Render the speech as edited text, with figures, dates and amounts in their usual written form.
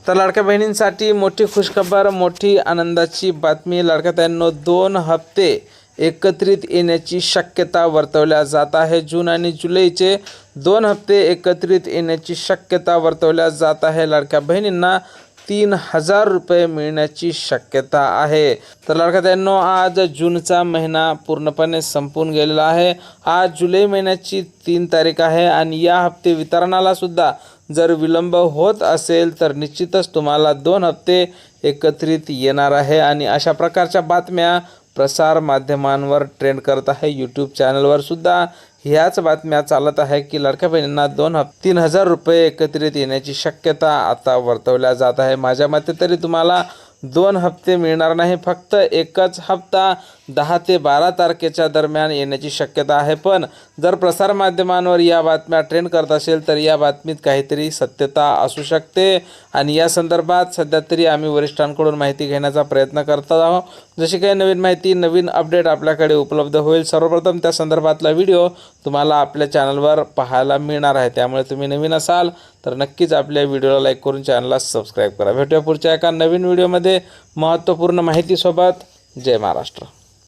तर लाडक्या बहिणींसाठी मोठी खुशखबर, मोठी आनंदाची बातमी. लाडक्या ताईंनो, 2 हप्ते एकत्रित येण्याची शक्यता वर्तवल्या जात आहे. जून आणि जुलैचे 2 हप्ते एकत्रित येण्याची शक्यता वर्तवल्या जात आहे. लाडक्या बहिणींना 3000 रुपये मिळण्याची शक्यता आहे. तर लाडक्या ताईंनो, आज जूनचा महिना पूर्णपणे संपून गेलेला आहे. आज जुलै महिन्याची 3 तारीख आहे आणि या हप्ते वितरणाला सुद्धा जर विलंब होत असेल तर निश्चितच तुम्हाला 2 हप्ते एकत्रित येणार आहे. आणि अशा प्रकारच्या बातम्या प्रसार माध्यमांवर ट्रेंड करत आहे. यूट्यूब चॅनलवर सुद्धा ह्याच बातम्या चालत आहे की लाडक्या बहिणींना 3000 रुपये एकत्रित येण्याची शक्यता आता वर्तवल्या जात आहे. माझ्या मते तरी तुम्हाला 2 हप्ते मिळणार नाही, फक्त एकच हप्ता 10 ते 12 तारखेच्या दरम्यान येण्याची शक्यता आहे. पण जर प्रसारमाध्यमांवर या बातम्या ट्रेंड करत असेल तर या बातमीत काहीतरी सत्यता असू शकते आणि या संदर्भात सध्या तरी आम्ही वरिष्ठांकडून माहिती घेण्याचा प्रयत्न करत आहोत. जशी काही नवीन माहिती, नवीन अपडेट आपल्याकडे उपलब्ध होईल, सर्वप्रथम त्या संदर्भातला व्हिडिओ तुम्हाला आपल्या चॅनलवर पाहायला मिळणार आहे. त्यामुळे तुम्ही नवीन असाल तर नक्कीच आपल्या व्हिडिओला लाईक करून चॅनलला सबस्क्राईब करा. भेटूया पुढच्या एका नवीन व्हिडिओमध्ये महत्त्वपूर्ण माहितीसोबत. जय महाराष्ट्र.